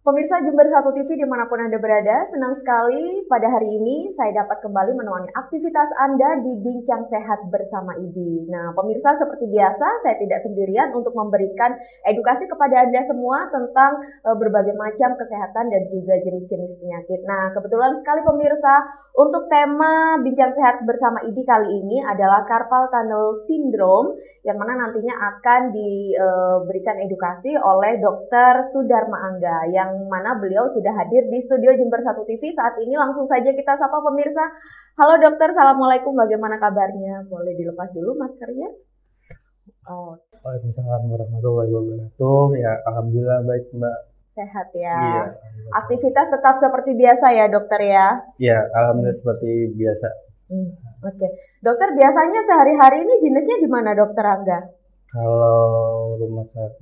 Pemirsa Jember Satu TV dimanapun Anda berada, senang sekali pada hari ini saya dapat kembali menemani aktivitas Anda di Bincang Sehat bersama IDI. Nah, pemirsa seperti biasa, saya tidak sendirian untuk memberikan edukasi kepada Anda semua tentang berbagai macam kesehatan dan juga jenis-jenis penyakit. Nah, kebetulan sekali pemirsa, untuk tema Bincang Sehat bersama IDI kali ini adalah Carpal Tunnel Syndrome, yang mana nantinya akan diberikan edukasi oleh Dr. Sudarma Angga, yang mana beliau sudah hadir di studio Jember Satu TV saat ini. Langsung saja kita sapa pemirsa. Halo dokter, assalamualaikum, bagaimana kabarnya? Boleh dilepas dulu maskernya? Oh. Waalaikumsalam warahmatullahi wabarakatuh. Ya, alhamdulillah baik Mbak. Sehat ya. Iya. Aktivitas tetap seperti biasa ya dokter ya? Iya, alhamdulillah seperti biasa. Oke. Dokter, biasanya sehari-hari ini dinasnya di mana dokter Angga? Kalau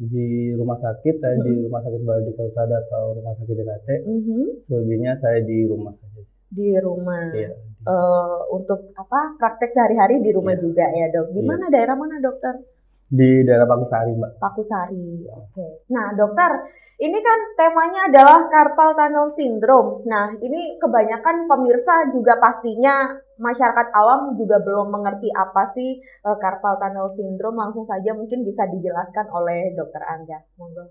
di rumah sakit saya di Rumah Sakit Baladi Kalsada atau Rumah Sakit DKT. Selebihnya saya di rumah saja. Di rumah. Iya. Untuk praktek sehari-hari di rumah juga ya dok. Di mana, daerah mana dokter? Di daerah Pakusari Mbak. Pakusari. Oke. Nah dokter, ini kan temanya adalah Carpal Tunnel Syndrome. Nah ini kebanyakan pemirsa juga pastinya masyarakat awam juga belum mengerti apa sih Carpal Tunnel Syndrome. Langsung saja mungkin bisa dijelaskan oleh dokter Angga. Monggo.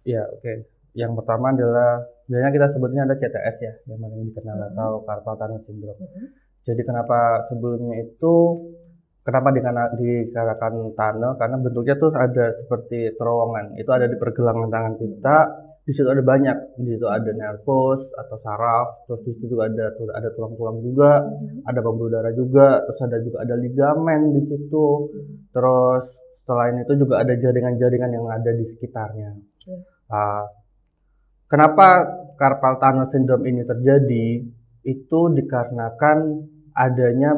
Iya, oke. Yang pertama adalah biasanya kita sebutnya ada CTS ya, yang paling dikenal atau Carpal Tunnel Syndrome. Jadi kenapa sebelumnya itu kenapa dikatakan tunnel? Karena bentuknya tuh ada seperti terowongan. Itu ada di pergelangan tangan kita. Di situ ada banyak. Di situ ada nervus atau saraf. Terus di situ juga ada tulang-tulang juga. Ada pembuluh darah juga. Terus ada ligamen di situ. Terus selain itu juga ada jaringan-jaringan yang ada di sekitarnya. Kenapa Carpal Tunnel Syndrome ini terjadi? Itu dikarenakan adanya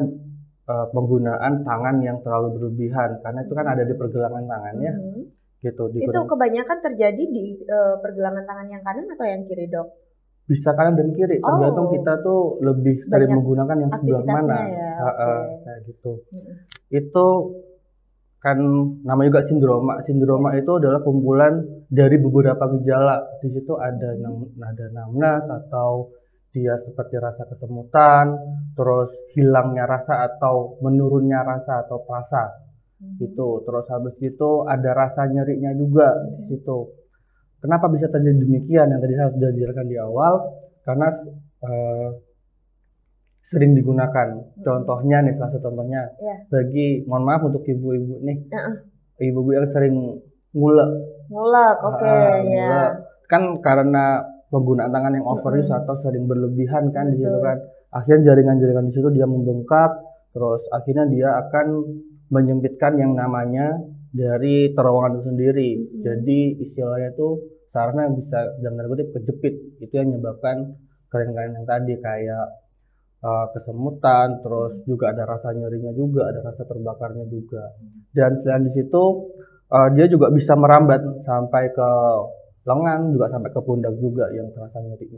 penggunaan tangan yang terlalu berlebihan, karena itu kan ada di pergelangan tangannya, gitu. Itu kebanyakan terjadi di pergelangan tangan yang kanan atau yang kiri dok? Bisa kanan dan kiri, tergantung kita tuh lebih sering menggunakan yang sebelah mana. Ya, kayak gitu. Itu kan namanya juga sindroma. Sindroma itu adalah kumpulan dari beberapa gejala. Di situ ada numbness atau dia seperti rasa kesemutan, terus hilangnya rasa atau menurunnya rasa atau perasa, gitu. Terus habis itu ada rasa nyerinya juga di situ. Kenapa bisa terjadi demikian? Yang tadi saya sudah jelaskan di awal, karena sering digunakan. Contohnya nih, salah satu contohnya, bagi mohon maaf untuk ibu-ibu nih, ibu-ibu yang sering ngulek, kan karena penggunaan tangan yang overuse atau sering berlebihan kan di situ kan, akhirnya jaringan-jaringan di situ dia membengkak, terus akhirnya dia akan menyempitkan yang namanya dari terowongan itu sendiri. Jadi istilahnya itu sarafnya bisa dalam tanda kutip kejepit. Itu yang menyebabkan kalian-kalian yang tadi kayak kesemutan, terus juga ada rasa nyerinya juga, ada rasa terbakarnya juga. Dan selain di situ dia juga bisa merambat sampai ke lengan, juga sampai ke pundak juga yang terasa nyerinya.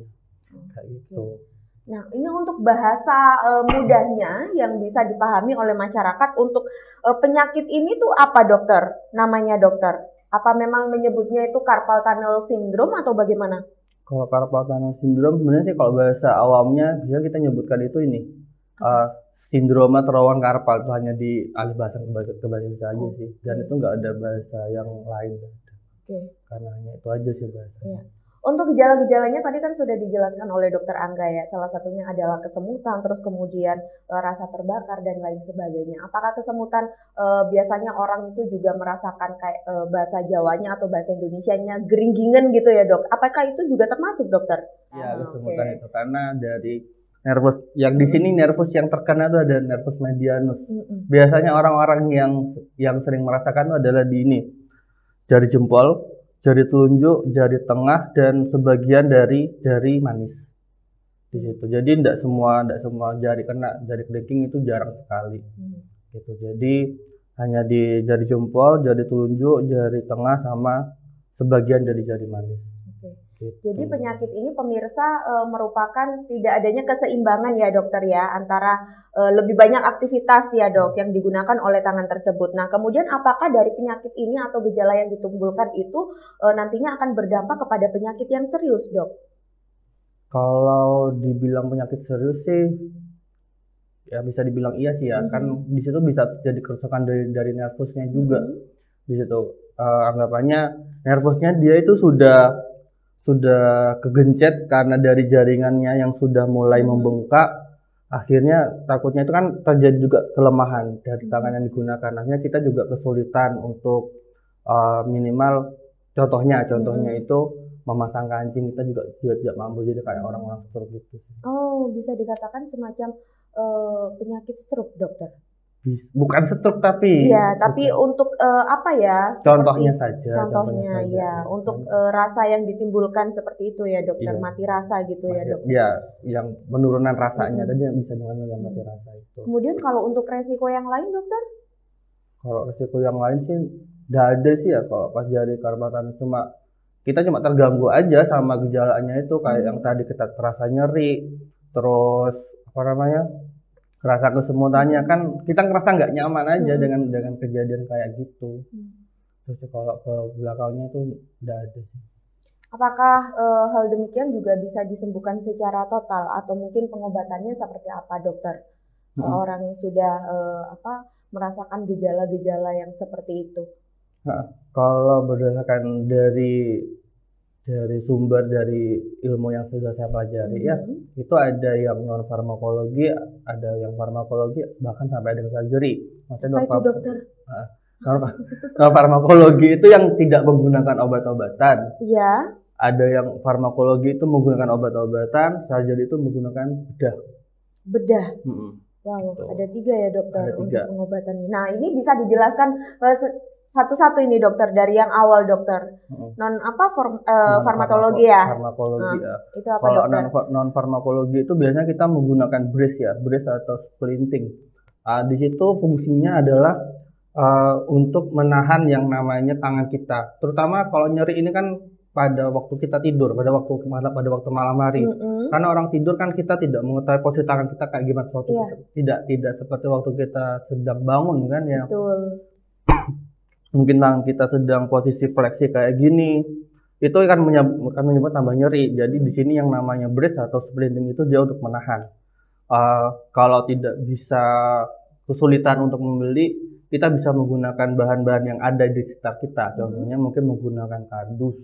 Kayak gitu. Nah, ini untuk bahasa mudahnya yang bisa dipahami oleh masyarakat untuk penyakit ini tuh apa dokter? Namanya dokter? Apa memang menyebutnya itu Carpal Tunnel Syndrome atau bagaimana? Kalau Carpal Tunnel Syndrome sebenarnya sih kalau bahasa awamnya bisa kita nyebutkan itu ini sindroma terowongan karpal, itu hanya di alih bahasa ke bahasa saja sih. Dan itu nggak ada bahasa yang lain. Karena hanya itu aja sih bahasanya. Untuk gejala-gejalanya tadi kan sudah dijelaskan oleh dokter Angga ya. Salah satunya adalah kesemutan, terus kemudian rasa terbakar dan lain sebagainya. Apakah kesemutan biasanya orang itu juga merasakan kayak bahasa Jawanya atau bahasa Indonesianya geringgingan gitu ya dok? Apakah itu juga termasuk dokter? Ya, kesemutan itu karena dari nervus yang di sini, nervus yang terkena itu ada nervus medianus. Biasanya orang-orang yang sering merasakan itu adalah di ini, jari jempol, jari telunjuk, jari tengah, dan sebagian dari jari manis di situ. Jadi tidak semua jari kena. Jari kelingking itu jarang sekali. Gitu. Jadi hanya di jari jempol, jari telunjuk, jari tengah, sama sebagian dari jari manis. Jadi penyakit ini pemirsa merupakan tidak adanya keseimbangan ya dokter ya antara lebih banyak aktivitas ya dok yang digunakan oleh tangan tersebut. Nah kemudian apakah dari penyakit ini atau gejala yang ditimbulkan itu nantinya akan berdampak kepada penyakit yang serius dok? Kalau dibilang penyakit serius sih ya bisa dibilang iya sih ya, kan di situ bisa jadi kerusakan dari nervusnya juga. Di situ anggapannya nervusnya dia itu sudah kegencet karena dari jaringannya yang sudah mulai membengkak, akhirnya takutnya itu kan terjadi juga kelemahan dari tangan yang digunakan. Akhirnya kita juga kesulitan untuk minimal contohnya itu memasang kancing, kita juga tidak mampu, jadi kayak orang-orang stroke gitu. Oh, bisa dikatakan semacam penyakit stroke dokter? Bukan stroke tapi iya, tapi untuk apa ya? Contohnya saja. Contohnya ya, untuk rasa yang ditimbulkan seperti itu ya dokter, mati rasa gitu ya dok? Iya, yang penurunan rasanya tadi yang bisa dengan mati rasa itu. Kemudian kalau untuk resiko yang lain dokter? Kalau resiko yang lain sih nggak ada sih ya, kalau pas jari karbatan kita cuma terganggu aja sama gejalanya itu kayak yang tadi kita terasa nyeri, terus apa namanya? Rasa kesemutannya kan kita ngerasa nggak nyaman aja dengan kejadian kayak gitu. Terus kalau ke belakangnya tuh udah ada sih. Apakah hal demikian juga bisa disembuhkan secara total atau mungkin pengobatannya seperti apa dokter? Orang yang sudah merasakan gejala-gejala yang seperti itu. Nah, kalau berdasarkan dari sumber dari ilmu yang sudah saya pelajari ya, itu ada yang non farmakologi, ada yang farmakologi, bahkan sampai ada surgery. Maksudnya apa itu dokter? Non farmakologi itu yang tidak menggunakan obat-obatan. Iya. Ada yang farmakologi itu menggunakan obat-obatan, surgery itu menggunakan bedah. Bedah. Wow, ada 3 ya dokter untuk pengobatannya. Nah ini bisa dijelaskan satu-satu ini dokter dari yang awal dokter. Farmakologi ya. Farmakologi ya. Itu apa kalau dokter? Non farmakologi itu biasanya kita menggunakan brace atau splinting. Di situ fungsinya adalah untuk menahan yang namanya tangan kita. Terutama kalau nyeri ini kan pada waktu kita tidur, pada waktu malam hari. Karena orang tidur kan kita tidak mengetahui posisi tangan kita kayak gimana waktu tidak seperti waktu kita sedang bangun kan ya. Betul. Mungkin tangan kita sedang posisi fleksi kayak gini, itu akan menyebabkan tambah nyeri. Jadi di sini yang namanya brace atau splinting itu dia untuk menahan. Kalau tidak bisa kesulitan untuk membeli, kita bisa menggunakan bahan-bahan yang ada di sekitar kita. Contohnya mungkin menggunakan kardus.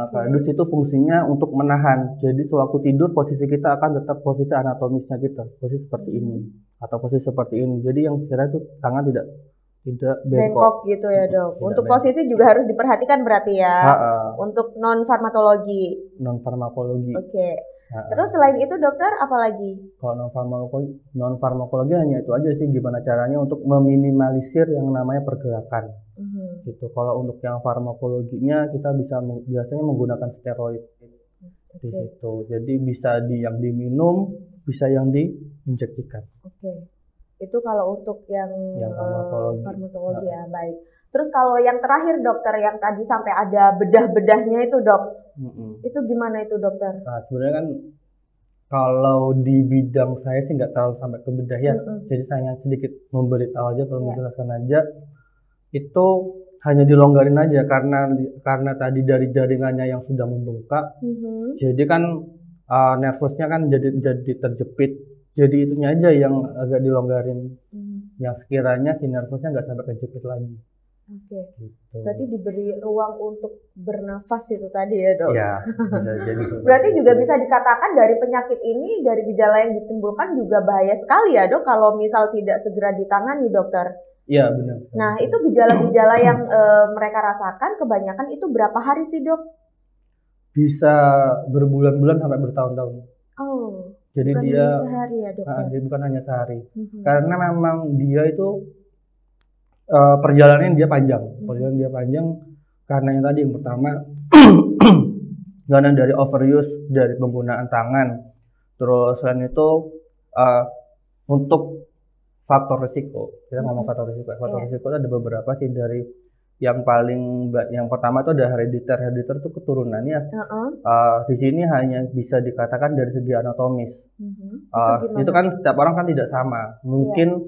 Kardus itu fungsinya untuk menahan. Jadi sewaktu tidur posisi kita akan tetap posisi anatomisnya kita, posisi seperti ini atau posisi seperti ini. Jadi yang sekiranya itu tangan tidak bengkok gitu ya dok. Untuk posisi juga harus diperhatikan berarti ya. Untuk non farmakologi. Oke. Terus selain itu dokter apa lagi? Kalau non farmakologi hanya itu aja sih, gimana caranya untuk meminimalisir yang namanya pergerakan. Gitu. Kalau untuk yang farmakologinya kita biasanya menggunakan steroid. Di situ. Jadi bisa yang diminum, bisa yang diinjeksikan. Itu kalau untuk yang farmakologi ya, baik. Terus kalau yang terakhir dokter, yang tadi sampai ada bedah-bedahnya itu dok, itu gimana itu dokter? Nah sebenarnya kan kalau di bidang saya sih nggak terlalu sampai ke bedah ya, jadi saya sedikit memberitahu aja atau menjelaskan aja, itu hanya dilonggarin aja karena tadi dari jaringannya yang sudah membengkak, jadi kan nervusnya kan jadi terjepit. Jadi itunya aja yang agak dilonggarin, yang sekiranya si nervusnya nggak sampai kejepit lagi. Gitu. Berarti diberi ruang untuk bernafas itu tadi ya dok? Iya, bisa jadi. Berarti juga bisa dikatakan dari penyakit ini, dari gejala yang ditimbulkan juga bahaya sekali ya dok, kalau misal tidak segera ditangani dokter? Iya benar. Nah itu gejala-gejala yang mereka rasakan kebanyakan itu berapa hari sih dok? Bisa berbulan-bulan sampai bertahun-tahun. Oh. Jadi bukan dia hanya sehari ya dokter? Dia bukan hanya sehari, karena memang dia itu perjalanannya dia panjang, karena yang tadi yang pertama karena dari overuse dari penggunaan tangan, terus selain itu untuk faktor risiko, kita ngomong faktor risiko itu ada beberapa sih, dari yang pertama itu ada herediter. Herediter itu keturunannya. Di sini hanya bisa dikatakan dari segi anatomis. Itu kan setiap orang kan tidak sama. Mungkin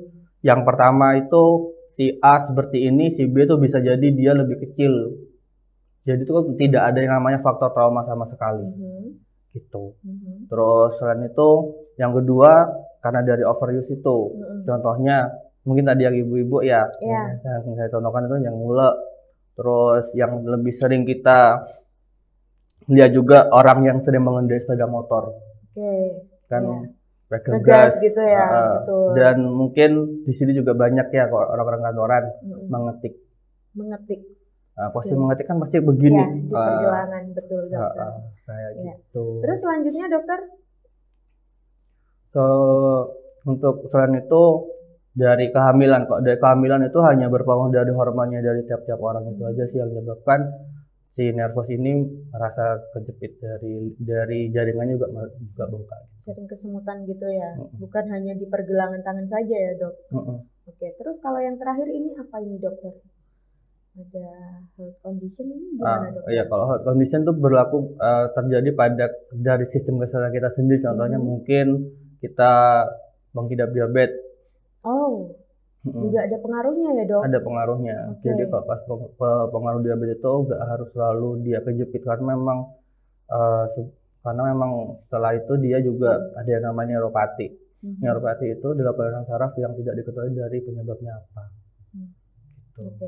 yang pertama itu si A seperti ini, si B itu bisa jadi dia lebih kecil. Jadi itu tidak ada yang namanya faktor trauma sama sekali. Gitu. Terus selain itu yang kedua karena dari overuse itu. Contohnya mungkin tadi yang ibu-ibu ya, yang saya contohkan itu yang mulek. Terus yang lebih sering kita lihat juga orang yang sering mengendarai sepeda motor. Kan pegang gas gitu ya. Betul. Dan mungkin di sini juga banyak ya orang-orang kantoran mengetik. Posisi mengetik kan pasti begini. Ya, di pergelangan, betul dokter. Kayak gitu. Terus selanjutnya dokter? Untuk selain itu dari kehamilan, kok dari kehamilan itu hanya berpengaruh dari hormonnya dari tiap-tiap orang itu aja sih yang menyebabkan si nervus ini merasa kejepit dari jaringannya juga bengkak. Sering kesemutan gitu ya, bukan hanya di pergelangan tangan saja ya dok. Oke, terus kalau yang terakhir ini apa ini dokter? Ada health condition ini gimana dok? Iya, kalau health condition itu berlaku terjadi dari sistem kesehatan kita sendiri. Contohnya mungkin kita mengidap diabetes. Juga ada pengaruhnya ya dok? Ada pengaruhnya. Jadi kalau pas pengaruh diabetes itu nggak harus selalu dia kejepit karena memang setelah itu dia juga ada yang namanya neuropati. Neuropati itu adalah kelainan saraf yang tidak diketahui dari penyebabnya apa. Gitu.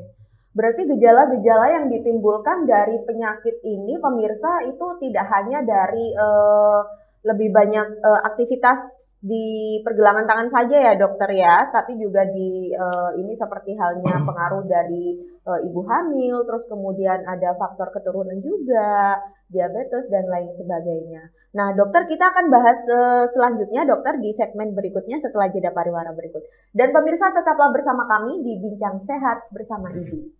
Berarti gejala-gejala yang ditimbulkan dari penyakit ini pemirsa itu tidak hanya dari lebih banyak aktivitas di pergelangan tangan saja ya dokter ya, tapi juga ini seperti halnya pengaruh dari ibu hamil, terus kemudian ada faktor keturunan juga, diabetes dan lain sebagainya. Nah dokter, kita akan bahas selanjutnya dokter di segmen berikutnya setelah jeda pariwara berikut. Dan pemirsa tetaplah bersama kami di Bincang Sehat bersama Idi.